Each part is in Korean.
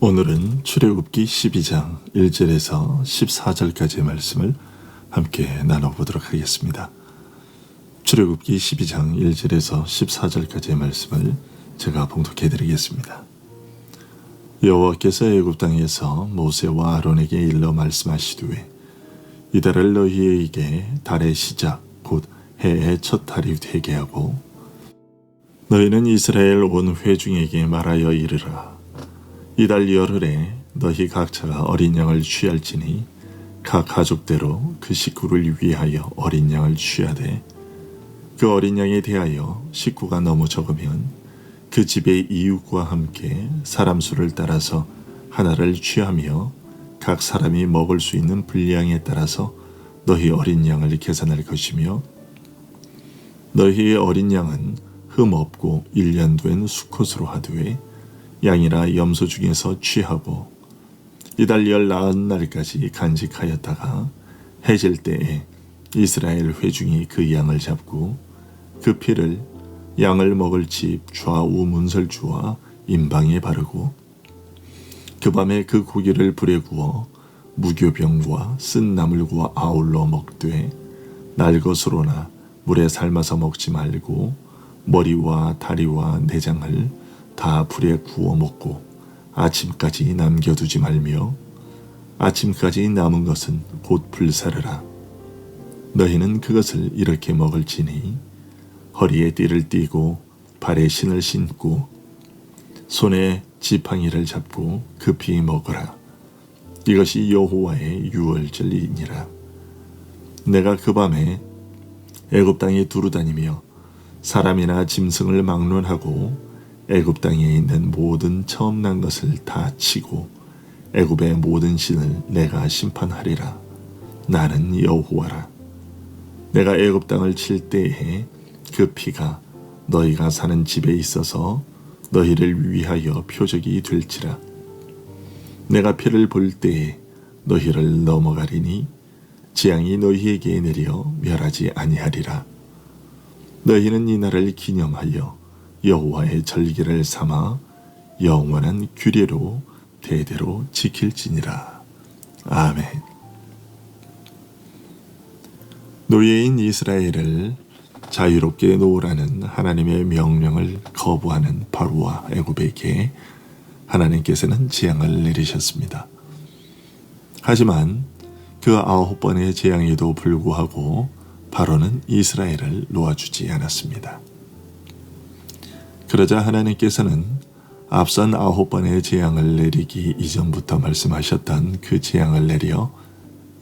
오늘은 출애굽기 12장 1절에서 14절까지의 말씀을 함께 나눠보도록 하겠습니다. 출애굽기 12장 1절에서 14절까지의 말씀을 제가 봉독해 드리겠습니다. 여호와께서 애굽 땅에서 모세와 아론에게 일러 말씀하시되 이 달을 너희에게 달의 시작 곧 해의 첫 달이 되게 하고 너희는 이스라엘 온 회중에게 말하여 이르라. 이달 열흘에 너희 각자가 어린 양을 취할지니 각 가족대로 그 식구를 위하여 어린 양을 취하되 그 어린 양에 대하여 식구가 너무 적으면 그 집의 이웃과 함께 사람 수를 따라서 하나를 취하며 각 사람이 먹을 수 있는 분량에 따라서 너희 어린 양을 계산할 것이며 너희의 어린 양은 흠 없고 1년 된 수컷으로 하되 양이나 염소 중에서 취하고 이달 19날까지 간직하였다가 해질 때에 이스라엘 회중이 그 양을 잡고 그 피를 양을 먹을 집 좌우 문설주와 임방에 바르고 그 밤에 그 고기를 불에 구워 무교병과 쓴 나물과 아울러 먹되 날것으로나 물에 삶아서 먹지 말고 머리와 다리와 내장을 다 불에 구워 먹고 아침까지 남겨두지 말며 아침까지 남은 것은 곧 불사르라. 너희는 그것을 이렇게 먹을지니 허리에 띠를 띠고 발에 신을 신고 손에 지팡이를 잡고 급히 먹으라. 이것이 여호와의 유월절이니라. 내가 그 밤에 애굽 땅에 두루다니며 사람이나 짐승을 막론하고 애굽 땅에 있는 모든 처음 난 것을 다 치고 애굽의 모든 신을 내가 심판하리라. 나는 여호와라. 내가 애굽 땅을 칠 때에 그 피가 너희가 사는 집에 있어서 너희를 위하여 표적이 될지라. 내가 피를 볼 때에 너희를 넘어가리니 재앙이 너희에게 내려 멸하지 아니하리라. 너희는 이 날을 기념하여 여호와의 절기를 삼아 영원한 규례로 대대로 지킬지니라. 아멘. 노예인 이스라엘을 자유롭게 놓으라는 하나님의 명령을 거부하는 바로와 애굽에게 하나님께서는 재앙을 내리셨습니다. 하지만 그 9번의 재앙에도 불구하고 바로는 이스라엘을 놓아주지 않았습니다. 그러자 하나님께서는 앞선 9번의 재앙을 내리기 이전부터 말씀하셨던 그 재앙을 내려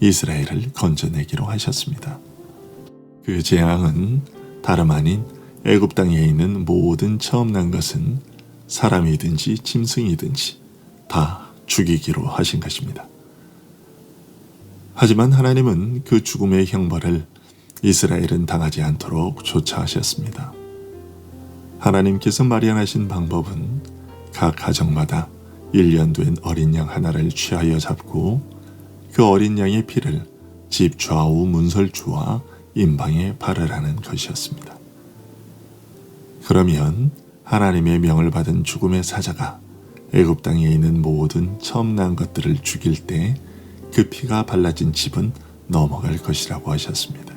이스라엘을 건져내기로 하셨습니다. 그 재앙은 다름 아닌 애굽 땅에 있는 모든 처음 난 것은 사람이든지 짐승이든지 다 죽이기로 하신 것입니다. 하지만 하나님은 그 죽음의 형벌을 이스라엘은 당하지 않도록 조처하셨습니다. 하나님께서 마련하신 방법은 각 가정마다 1년 된 어린 양 하나를 취하여 잡고 그 어린 양의 피를 집 좌우 문설주와 임방에 바르라는 것이었습니다. 그러면 하나님의 명을 받은 죽음의 사자가 애굽 땅에 있는 모든 처음 난 것들을 죽일 때 그 피가 발라진 집은 넘어갈 것이라고 하셨습니다.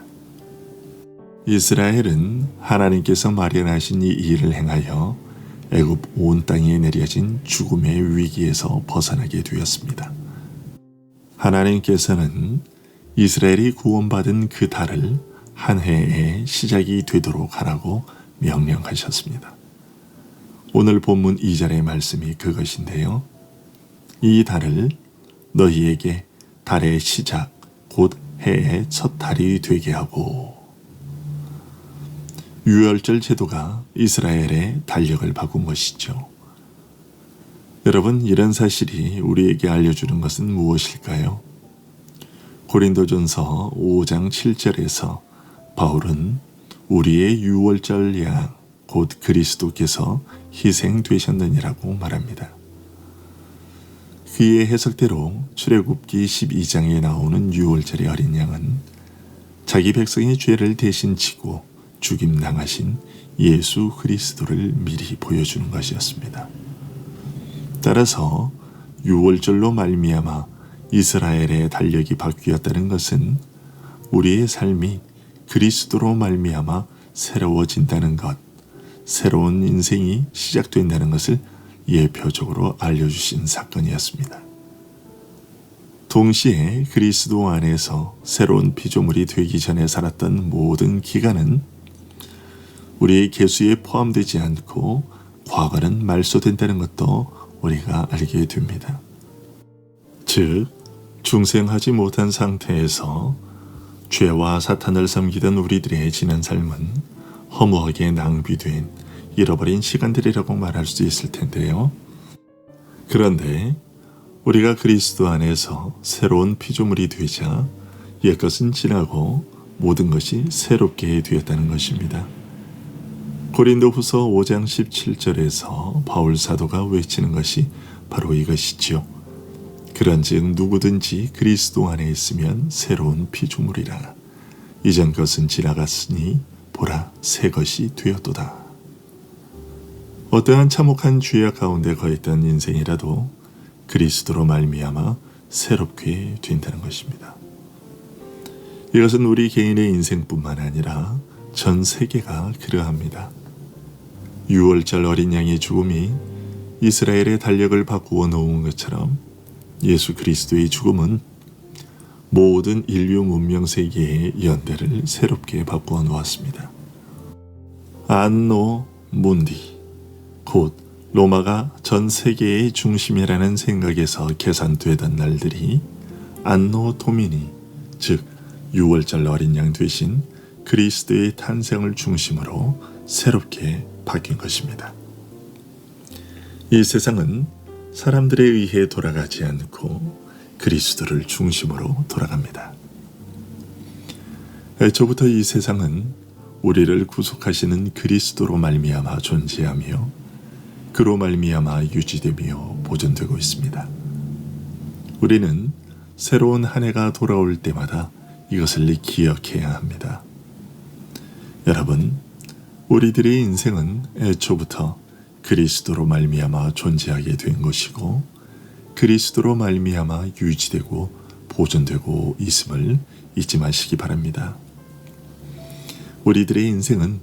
이스라엘은 하나님께서 마련하신 이 일을 행하여 애굽 온 땅에 내려진 죽음의 위기에서 벗어나게 되었습니다. 하나님께서는 이스라엘이 구원받은 그 달을 한 해의 시작이 되도록 하라고 명령하셨습니다. 오늘 본문 2절의 말씀이 그것인데요. 이 달을 너희에게 달의 시작 곧 해의 첫 달이 되게 하고 유월절 제도가 이스라엘의 달력을 바꾼 것이죠. 여러분, 이런 사실이 우리에게 알려주는 것은 무엇일까요? 고린도전서 5장 7절에서 바울은 우리의 유월절 양 곧 그리스도께서 희생되셨느니라고 말합니다. 그의 해석대로 출애굽기 12장에 나오는 유월절의 어린 양은 자기 백성의 죄를 대신 지고 죽임당하신 예수 그리스도를 미리 보여주는 것이었습니다. 따라서 유월절로 말미암아 이스라엘의 달력이 바뀌었다는 것은 우리의 삶이 그리스도로 말미암아 새로워진다는 것, 새로운 인생이 시작된다는 것을 예표적으로 알려주신 사건이었습니다. 동시에 그리스도 안에서 새로운 피조물이 되기 전에 살았던 모든 기간은 우리의 계수에 포함되지 않고 과거는 말소된다는 것도 우리가 알게 됩니다. 즉, 중생하지 못한 상태에서 죄와 사탄을 섬기던 우리들의 지난 삶은 허무하게 낭비된 잃어버린 시간들이라고 말할 수 있을 텐데요. 그런데 우리가 그리스도 안에서 새로운 피조물이 되자 옛것은 지나고 모든 것이 새롭게 되었다는 것입니다. 고린도후서 5장 17절에서 바울 사도가 외치는 것이 바로 이것이지요. 그런즉 누구든지 그리스도 안에 있으면 새로운 피조물이라. 이전 것은 지나갔으니 보라 새 것이 되었도다. 어떠한 참혹한 죄악 가운데 거했던 인생이라도 그리스도로 말미암아 새롭게 된다는 것입니다. 이것은 우리 개인의 인생뿐만 아니라 전 세계가 그러합니다. 유월절 어린 양의 죽음이 이스라엘의 달력을 바꾸어 놓은 것처럼 예수 그리스도의 죽음은 모든 인류 문명 세계의 연대를 새롭게 바꾸어 놓았습니다. 안노 문디, 곧 로마가 전 세계의 중심이라는 생각에서 계산되던 날들이 안노 도미니, 즉 유월절 어린 양 되신 그리스도의 탄생을 중심으로 새롭게 바뀐 것입니다. 이 세상은 사람들에 의해 돌아가지 않고 그리스도를 중심으로 돌아갑니다. 애초부터 이 세상은 우리를 구속하시는 그리스도로 말미암아 존재하며 그로 말미암아 유지되며 보존되고 있습니다. 우리는 새로운 한 해가 돌아올 때마다 이것을 기억해야 합니다. 여러분, 우리들의 인생은 애초부터 그리스도로 말미암아 존재하게 된 것이고 그리스도로 말미암아 유지되고 보존되고 있음을 잊지 마시기 바랍니다. 우리들의 인생은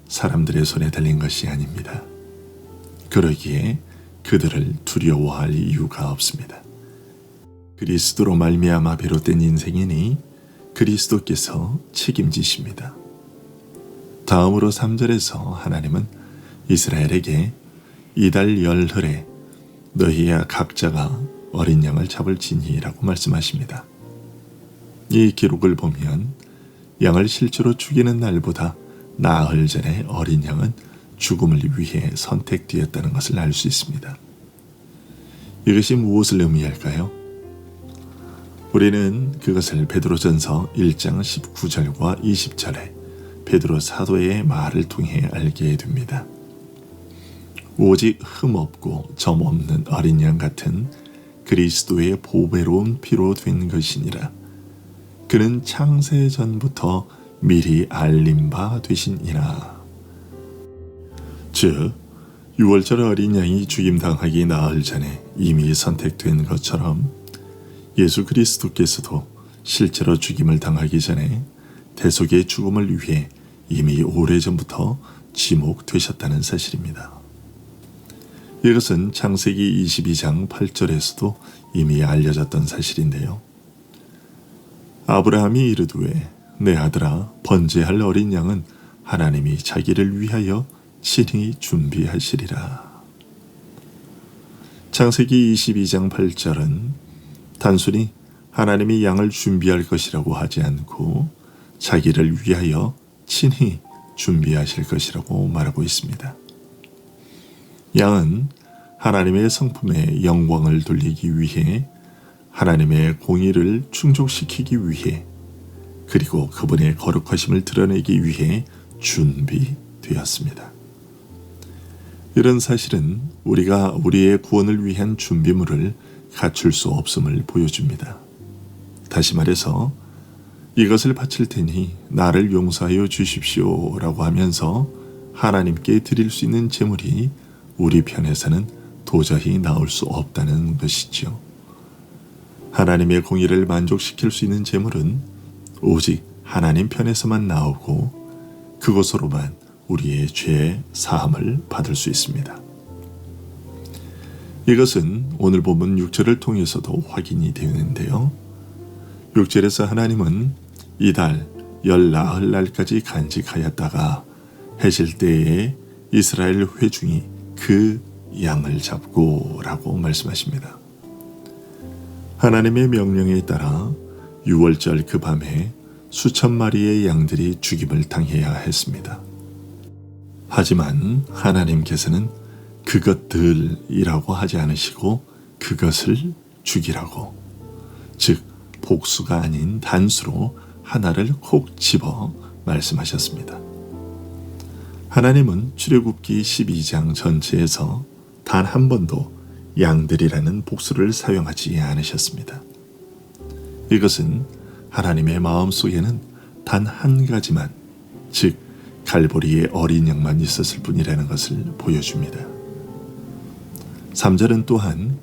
사람들의 손에 달린 것이 아닙니다. 그러기에 그들을 두려워할 이유가 없습니다. 그리스도로 말미암아 비롯된 인생이니 그리스도께서 책임지십니다. 다음으로 3절에서 하나님은 이스라엘에게 이달 열흘에 너희야 각자가 어린 양을 잡을지니라고 말씀하십니다. 이 기록을 보면 양을 실제로 죽이는 날보다 나흘 전에 어린 양은 죽음을 위해 선택되었다는 것을 알 수 있습니다. 이것이 무엇을 의미할까요? 우리는 그것을 베드로전서 1장 19절과 20절에 베드로 사도의 말을 통해 알게 됩니다. 오직 흠없고 점없는 어린 양 같은 그리스도의 보배로운 피로 된 것이니라. 그는 창세 전부터 미리 알림 바 되시니라. 즉, 유월절 어린 양이 죽임당하기 나흘 전에 이미 선택된 것처럼 예수 그리스도께서도 실제로 죽임을 당하기 전에 대속의 죽음을 위해 이미 오래전부터 지목되셨다는 사실입니다. 이것은 창세기 22장 8절에서도 이미 알려졌던 사실인데요. 아브라함이 이르되 내 아들아 번제할 어린 양은 하나님이 자기를 위하여 친히 준비하시리라. 창세기 22장 8절은 단순히 하나님이 양을 준비할 것이라고 하지 않고 자기를 위하여 친히 준비하실 것이라고 말하고 있습니다. 양은 하나님의 성품에 영광을 돌리기 위해 하나님의 공의를 충족시키기 위해 그리고 그분의 거룩하심을 드러내기 위해 준비되었습니다. 이런 사실은 우리가 우리의 구원을 위한 준비물을 갖출 수 없음을 보여줍니다. 다시 말해서 이것을 바칠 테니 나를 용서하여 주십시오 라고 하면서 하나님께 드릴 수 있는 제물이 우리 편에서는 도저히 나올 수 없다는 것이죠. 하나님의 공의를 만족시킬 수 있는 제물은 오직 하나님 편에서만 나오고 그것으로만 우리의 죄 사함을 받을 수 있습니다. 이것은 오늘 본문 6절을 통해서도 확인이 되는데요. 6절에서 하나님은 이달 열 나흘 날까지 간직하였다가 해질 때에 이스라엘 회중이 그 양을 잡고 라고 말씀하십니다. 하나님의 명령에 따라 6월절 그 밤에 수천 마리의 양들이 죽임을 당해야 했습니다. 하지만 하나님께서는 그것들이라고 하지 않으시고 그것을 죽이라고, 즉 복수가 아닌 단수로 하나를 콕 집어 말씀하셨습니다. 하나님은 출애굽기 12장 전체에서 단 한 번도 양들이라는 복수를 사용하지 않으셨습니다. 이것은 하나님의 마음속에는 단 한 가지만, 즉 갈보리의 어린 양만 있었을 뿐이라는 것을 보여줍니다. 3절은 또한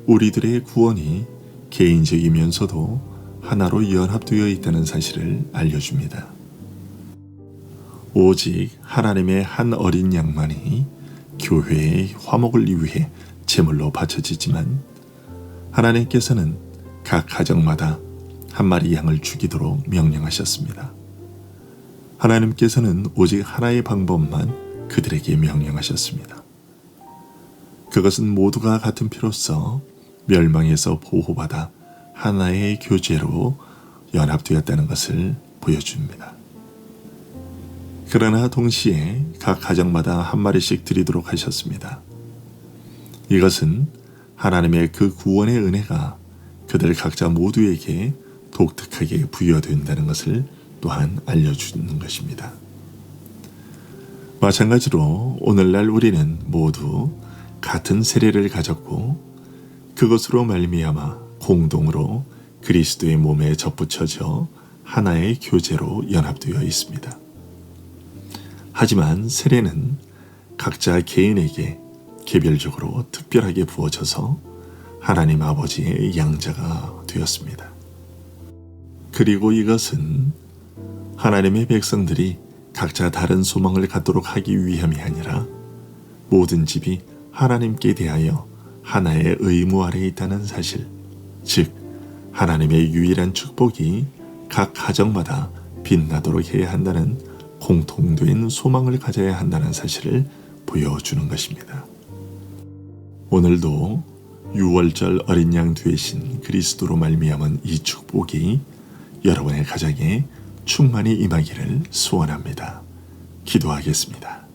우리들의 구원이 개인적이면서도 하나로 연합되어 있다는 사실을 알려줍니다. 오직 하나님의 한 어린 양만이 교회의 화목을 위해 제물로 바쳐지지만 하나님께서는 각 가정마다 한 마리 양을 죽이도록 명령하셨습니다. 하나님께서는 오직 하나의 방법만 그들에게 명령하셨습니다. 그것은 모두가 같은 피로써 멸망에서 보호받아 하나의 교제로 연합되었다는 것을 보여줍니다. 그러나 동시에 각 가정마다 한 마리씩 드리도록 하셨습니다. 이것은 하나님의 그 구원의 은혜가 그들 각자 모두에게 독특하게 부여된다는 것을 또한 알려주는 것입니다. 마찬가지로 오늘날 우리는 모두 같은 세례를 가졌고 그것으로 말미암아 공동으로 그리스도의 몸에 접붙여져 하나의 교제로 연합되어 있습니다. 하지만 세례는 각자 개인에게 개별적으로 특별하게 부어져서 하나님 아버지의 양자가 되었습니다. 그리고 이것은 하나님의 백성들이 각자 다른 소망을 갖도록 하기 위함이 아니라 모든 집이 하나님께 대하여 하나의 의무 아래에 있다는 사실, 즉 하나님의 유일한 축복이 각 가정마다 빛나도록 해야 한다는 공통된 소망을 가져야 한다는 사실을 보여주는 것입니다. 오늘도 6월절 어린 양 되신 그리스도로 말미암은 이 축복이 여러분의 가정에 충만히 임하기를 소원합니다. 기도하겠습니다.